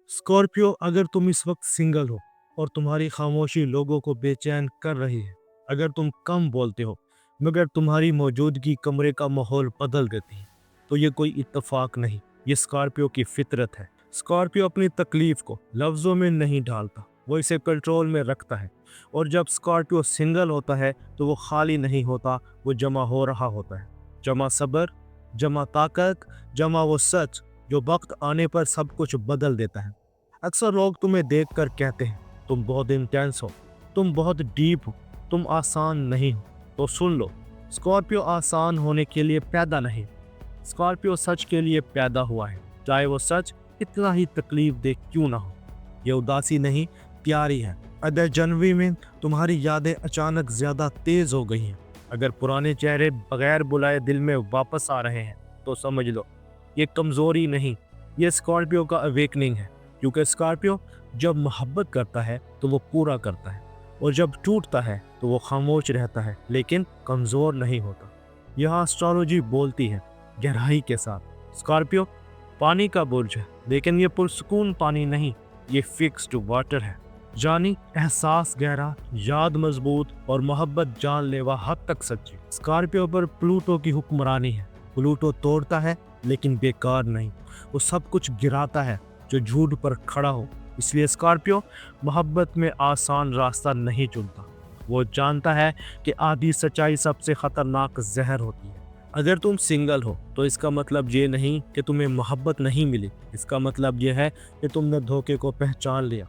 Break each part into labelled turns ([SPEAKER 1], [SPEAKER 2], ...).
[SPEAKER 1] Scorpio, अगर तुम इस वक्त सिंगल हो और तुम्हारी खामोशी लोगों को बेचैन कर रही है, अगर तुम कम बोलते हो मगर तुम्हारी मौजूदगी कमरे का माहौल बदल देती है, तो ये कोई इत्तेफाक नहीं, ये स्कॉर्पियो की फितरत है। स्कॉर्पियो अपनी तकलीफ को लफ्ज़ों में नहीं ढालता, वो इसे कंट्रोल में रखता है। और जब स्कॉर्पियो सिंगल होता है तो वो खाली नहीं होता, वो जमा हो रहा होता है। जमा सब्र, जमा ताकत, जमा वो सच जो वक्त आने पर सब कुछ बदल देता है। अक्सर लोग तुम्हें देखकर कहते हैं तुम बहुत इंटेंस हो, तुम बहुत डीप हो, तुम आसान नहीं हो। तो सुन लो, स्कॉर्पियो आसान होने के लिए पैदा नहीं, स्कॉर्पियो सच के लिए पैदा हुआ है, चाहे वो सच कितना ही तकलीफ दे क्यों ना हो। ये उदासी नहीं, प्यारी है। अगर जनवरी में तुम्हारी यादें अचानक ज्यादा तेज हो गई हैं, अगर पुराने चेहरे बगैर बुलाए दिल में वापस आ रहे हैं, तो समझ लो ये कमजोरी नहीं, ये स्कॉर्पियो का अवेकनिंग है। क्योंकि स्कॉर्पियो जब मोहब्बत करता है तो वो पूरा करता है, और जब टूटता है तो वो खामोश रहता है लेकिन कमजोर नहीं होता। यहाँ एस्ट्रोलॉजी बोलती है गहराई के साथ, स्कॉर्पियो पानी का बुर्ज है, लेकिन ये पुरसुकून पानी नहीं, ये फिक्स्ड वाटर है। जानी एहसास गहरा, याद मजबूत और मोहब्बत जानलेवा हद तक सच्ची। स्कॉर्पियो पर प्लूटो की हुक्मरानी है। प्लूटो तोड़ता है लेकिन बेकार नहीं, वो सब कुछ गिराता है जो झूठ पर खड़ा हो। इसलिए स्कॉर्पियो मोहब्बत में आसान रास्ता नहीं चुनता, वो जानता है कि आधी सच्चाई सबसे खतरनाक जहर होती है। अगर तुम सिंगल हो तो इसका मतलब ये नहीं कि तुम्हें मोहब्बत नहीं मिली, इसका मतलब ये है कि तुमने धोखे को पहचान लिया।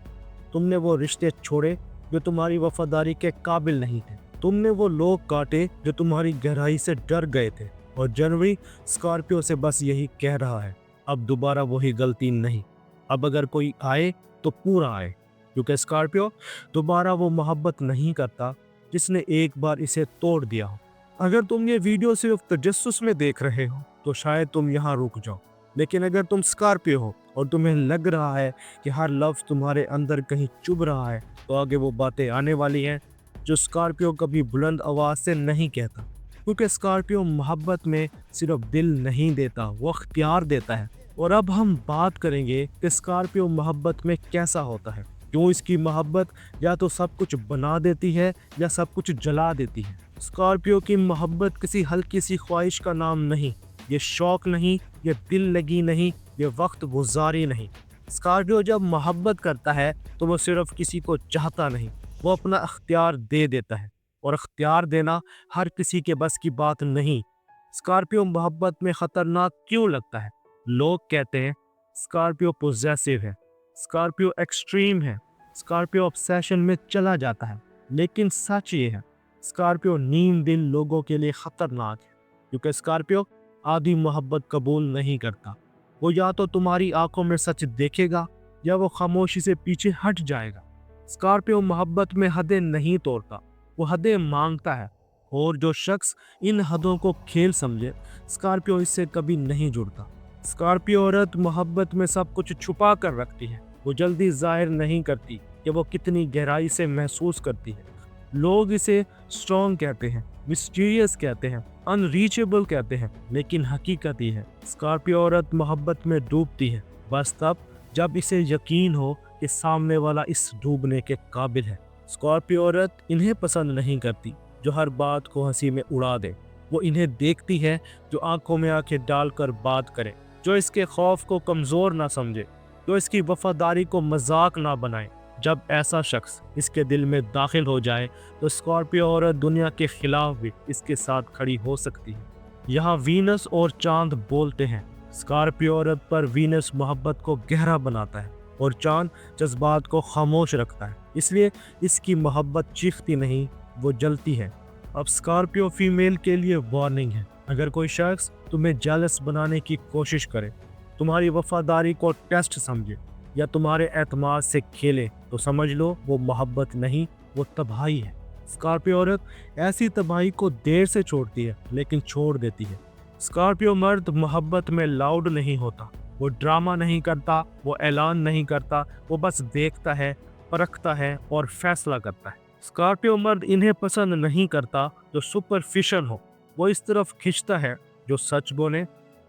[SPEAKER 1] तुमने वो रिश्ते छोड़े जो तुम्हारी वफादारी के काबिल नहीं थे, तुमने वो लोग काटे जो तुम्हारी गहराई से डर गए थे। और जनवरी स्कॉर्पियो से बस यही कह रहा है, अब दोबारा वही गलती नहीं। अब अगर कोई आए तो पूरा आए, क्योंकि स्कॉर्पियो दोबारा वो मोहब्बत नहीं करता जिसने एक बार इसे तोड़ दिया हो। अगर तुम ये वीडियो सिर्फ तजस्सुस में देख रहे हो तो शायद तुम यहाँ रुक जाओ, लेकिन अगर तुम स्कॉर्पियो हो और तुम्हें लग रहा है कि हर लफ्ज़ तुम्हारे अंदर कहीं चुभ रहा है, तो आगे वो बातें आने वाली हैं जो स्कॉर्पियो कभी बुलंद आवाज़ से नहीं कहता। क्योंकि स्कॉर्पियो मोहब्बत में सिर्फ दिल नहीं देता, वो अख्तियार देता है। और अब हम बात करेंगे कि स्कॉर्पियो मोहब्बत में कैसा होता है, क्यों इसकी मोहब्बत या तो सब कुछ बना देती है या सब कुछ जला देती है। स्कॉर्पियो की मोहब्बत किसी हल्की सी ख्वाहिश का नाम नहीं, ये शौक नहीं, ये दिल लगी नहीं, ये वक्त गुजारी नहीं। स्कॉर्पियो जब मोहब्बत करता है तो वो सिर्फ किसी को चाहता नहीं, वो अपना अख्तियार दे देता है। और अख्तियार देना हर किसी के बस की बात नहीं। स्कॉर्पियो मोहब्बत में खतरनाक क्यों लगता है? लोग कहते हैं स्कॉर्पियो पोजेसिव है, स्कॉर्पियो एक्सट्रीम है, स्कॉर्पियो ऑब्सेशन में चला जाता है। लेकिन सच ये है, स्कॉर्पियो नीम दिल लोगों के लिए खतरनाक है, क्योंकि स्कॉर्पियो आधी मोहब्बत कबूल नहीं करता। वो या तो तुम्हारी आंखों में सच देखेगा या वो खामोशी से पीछे हट जाएगा। स्कॉर्पियो मोहब्बत में हदें नहीं तोड़ता, वो हदें मांगता है। और जो शख्स इन हदों को खेल समझे, स्कॉर्पियो इससे कभी नहीं जुड़ता। स्कॉर्पियो औरत मोहब्बत में सब कुछ छुपा कर रखती है, वो जल्दी जाहिर नहीं करती कि वो कितनी गहराई से महसूस करती है। लोग इसे स्ट्रॉन्ग कहते हैं, मिस्टीरियस कहते हैं, अनरीचेबल कहते हैं, लेकिन हकीकत ये है, स्कॉर्पियो औरत मोहब्बत में डूबती है बस तब जब इसे यकीन हो कि सामने वाला इस डूबने के काबिल है। स्कॉर्पियो औरत इन्हें पसंद नहीं करती जो हर बात को हंसी में उड़ा दे, वो इन्हें देखती है जो आंखों में आंखें डालकर बात करे, जो इसके खौफ को कमज़ोर ना समझे, जो इसकी वफादारी को मजाक ना बनाए। जब ऐसा शख्स इसके दिल में दाखिल हो जाए तो स्कॉर्पियो औरत दुनिया के खिलाफ भी इसके साथ खड़ी हो सकती है। यहाँ वीनस और चांद बोलते हैं, स्कॉर्पियो औरत पर वीनस मोहब्बत को गहरा बनाता है और चांद जज्बात को खामोश रखता है, इसलिए इसकी मोहब्बत चीखती नहीं, वो जलती है। अब स्कॉर्पियो फीमेल के लिए वार्निंग है, अगर कोई शख्स तुम्हें जेलस बनाने की कोशिश करे, तुम्हारी वफादारी को टेस्ट समझे या तुम्हारे एतमाद से खेले, तो समझ लो वो मोहब्बत नहीं, वो तबाही है। स्कॉर्पियो औरत ऐसी तबाही को देर से छोड़ती है लेकिन छोड़ देती है। स्कॉर्पियो मर्द मोहब्बत में लाउड नहीं होता, वो ड्रामा नहीं करता, वो ऐलान नहीं करता, वो बस देखता है, परखता है और फैसला करता है। स्कॉर्पियो मर्द इन्हें पसंद नहीं करता जो सुपरफिशियल हो, वो इस तरफ खिंचता है जो सच बोले,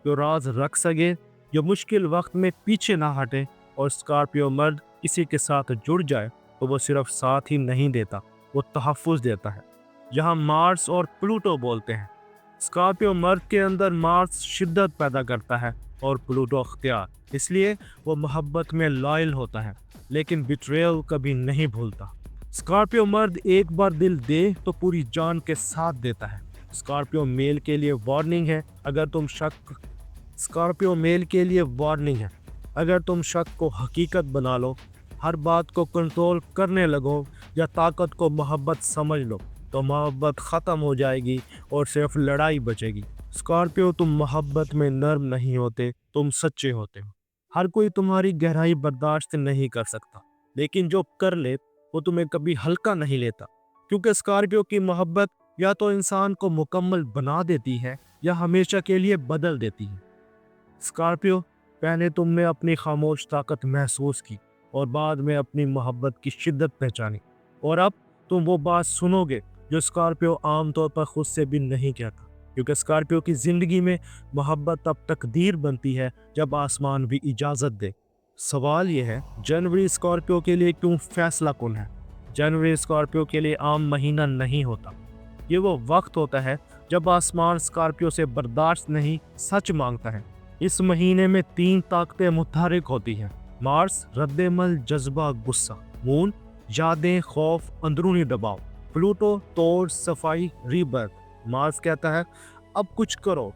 [SPEAKER 1] जो राज रख सके, जो मुश्किल वक्त में पीछे ना हटे اور स्कॉर्पियो मर्द किसी के साथ जुड़ जाए तो वो सिर्फ साथ ही नहीं देता, वो तहफ़्फ़ुज़ देता है। जहाँ मार्स और प्लूटो बोलते हैं, स्कॉर्पियो मर्द के अंदर मार्स शिद्दत पैदा करता है और प्लूटो अख्तियार, इसलिए वो मोहब्बत में लॉयल होता है लेकिन बिट्रेयल कभी नहीं भूलता। स्कॉर्पियो मर्द एक बार दिल दे तो पूरी जान के साथ देता है। स्कॉर्पियो मेल के लिए वार्निंग है, स्कॉर्पियो मेल के लिए वार्निंग है, अगर तुम शक को हकीकत बना लो, हर बात को कंट्रोल करने लगो या ताकत को मोहब्बत समझ लो तो मोहब्बत ख़त्म हो जाएगी और सिर्फ लड़ाई बचेगी। स्कॉर्पियो, तुम मोहब्बत में नर्म नहीं होते, तुम सच्चे होते हो। हर कोई तुम्हारी गहराई बर्दाश्त नहीं कर सकता, लेकिन जो कर ले वो तुम्हें कभी हल्का नहीं लेता, क्योंकि स्कॉर्पियो की मोहब्बत या तो इंसान को मुकम्मल बना देती है या हमेशा के लिए बदल देती है। स्कॉर्पियो, पहले तुमने अपनी खामोश ताकत महसूस की और बाद में अपनी मोहब्बत की शिद्दत पहचानी, और अब तुम वो बात सुनोगे जो स्कॉर्पियो आमतौर पर खुद से भी नहीं कहता, क्योंकि स्कॉर्पियो की ज़िंदगी में मोहब्बत तब तकदीर बनती है जब आसमान भी इजाज़त दे। सवाल यह है, जनवरी स्कॉर्पियो के लिए क्यों फैसला कुन है? जनवरी स्कॉर्पियो के लिए आम महीना नहीं होता, ये वो वक्त होता है जब आसमान स्कॉर्पियो से बर्दाश्त नहीं, सच मांगता है। इस महीने में 3 ताकतें मुतहरिक होती हैं: मार्स रद्देमल, जज्बा, गुस्सा; मून यादें, खौफ, अंदरूनी दबाव; प्लूटो तोड़, सफाई, रीबर्थ। मार्स कहता है अब कुछ करो,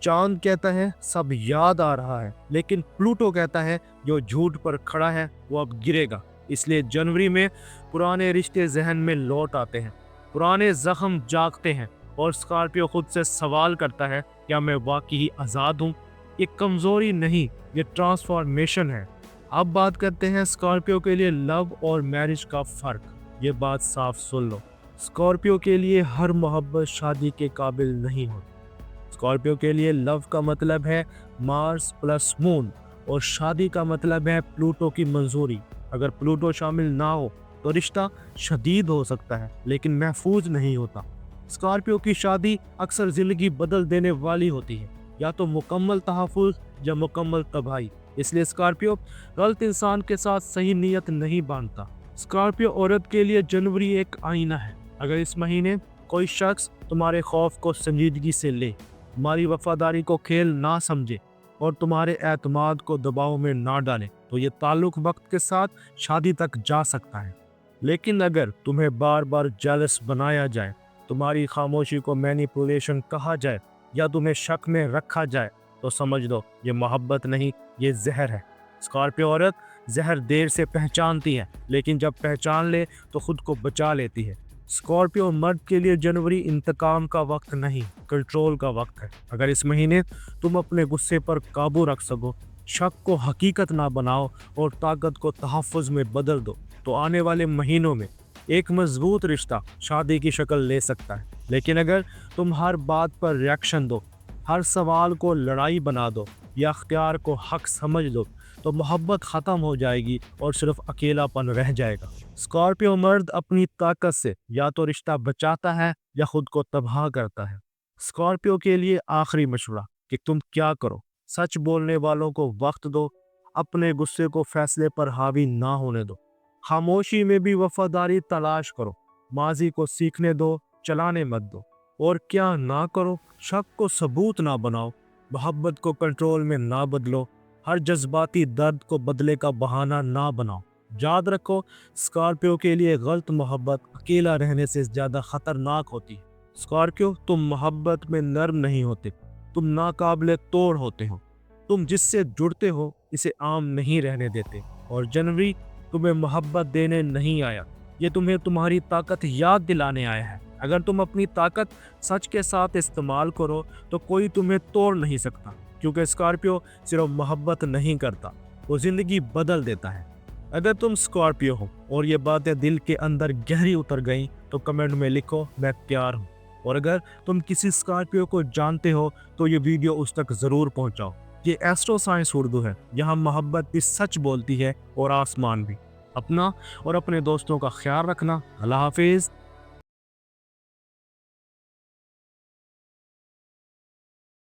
[SPEAKER 1] चांद कहता है सब याद आ रहा है, लेकिन प्लूटो कहता है जो झूठ पर खड़ा है वो अब गिरेगा। इसलिए जनवरी में पुराने रिश्ते जहन में लौट आते हैं, पुराने जख्म जागते हैं और स्कॉर्पियो खुद से सवाल करता है, क्या मैं वाकई आज़ाद हूँ? ये कमज़ोरी नहीं, ये ट्रांसफॉर्मेशन है। अब बात करते हैं स्कॉर्पियो के लिए लव और मैरिज का फ़र्क। ये बात साफ सुन लो, स्कॉर्पियो के लिए हर मोहब्बत शादी के काबिल नहीं होती। स्कॉर्पियो के लिए लव का मतलब है मार्स प्लस मून और शादी का मतलब है प्लूटो की मंजूरी। अगर प्लूटो शामिल ना हो तो रिश्ता शदीद हो सकता है लेकिन महफूज नहीं होता। स्कॉर्पियो की शादी अक्सर ज़िंदगी बदल देने वाली होती है, या तो मुकम्मल तहफ़्फ़ुज़ या मुकम्मल तबाही। इसलिए स्कॉर्पियो गलत इंसान के साथ सही नीयत नहीं बांधता। स्कॉर्पियो औरत के लिए जनवरी एक आईना है। अगर इस महीने कोई शख्स तुम्हारे खौफ को संजीदगी से ले, तुम्हारी वफादारी को खेल ना समझे और तुम्हारे एतमाद को दबाव में ना डाले, तो ये ताल्लुक वक्त के साथ शादी तक जा सकता है। लेकिन अगर तुम्हें बार बार जेलस बनाया जाए, तुम्हारी खामोशी को मैनिपुलेशन कहा जाए या तुम्हें शक में रखा जाए, तो समझ लो ये मोहब्बत नहीं, ये जहर है। स्कॉर्पियो औरत जहर देर से पहचानती है, लेकिन जब पहचान ले तो खुद को बचा लेती है। स्कॉर्पियो मर्द के लिए जनवरी इंतकाम का वक्त नहीं, कंट्रोल का वक्त है। अगर इस महीने तुम अपने गुस्से पर काबू रख सको, शक को हकीकत ना बनाओ और ताकत को तहफ़्फ़ुज़ में बदल दो, तो आने वाले महीनों में एक मजबूत रिश्ता शादी की शक्ल ले सकता है। लेकिन अगर तुम हर बात पर रिएक्शन दो, हर सवाल को लड़ाई बना दो या अख्तियार को हक समझ लो, तो मोहब्बत ख़त्म हो जाएगी और सिर्फ अकेलापन रह जाएगा। स्कॉर्पियो मर्द अपनी ताकत से या तो रिश्ता बचाता है या खुद को तबाह करता है। स्कॉर्पियो के लिए आखिरी मशवरा कि तुम क्या करो, सच बोलने वालों को वक्त दो, अपने गुस्से को फैसले पर हावी ना होने दो, खामोशी में भी वफादारी तलाश करो, माजी को सीखने दो, चलाने मत दो। और क्या ना करो, शक को सबूत ना बनाओ, मोहब्बत को कंट्रोल में ना बदलो, हर जज्बाती दर्द को बदले का बहाना ना बनाओ। याद रखो, स्कॉर्पियो के लिए गलत मोहब्बत अकेला रहने से ज़्यादा ख़तरनाक होती है। स्कॉर्पियो, तुम मोहब्बत में नर्म नहीं होते, तुम नाकाबिले तोड़ होते हो। तुम जिससे जुड़ते हो इसे आम नहीं रहने देते। और जनवरी तुम्हें मोहब्बत देने नहीं आया, ये तुम्हें तुम्हारी ताकत याद दिलाने आया है। अगर तुम अपनी ताकत सच के साथ इस्तेमाल करो तो कोई तुम्हें तोड़ नहीं सकता, क्योंकि स्कॉर्पियो सिर्फ मोहब्बत नहीं करता, वो ज़िंदगी बदल देता है। अगर तुम स्कॉर्पियो हो और ये बातें दिल के अंदर गहरी उतर गई तो कमेंट में लिखो मैं तैयार हूँ। और अगर तुम किसी स्कॉर्पियो को जानते हो तो ये वीडियो उस तक ज़रूर पहुँचाओ। ये एस्ट्रो साइंस उर्दू है, यहाँ मोहब्बत भी सच बोलती है और आसमान भी। अपना और अपने दोस्तों का ख्याल रखना। अल्लाह हाफिज़।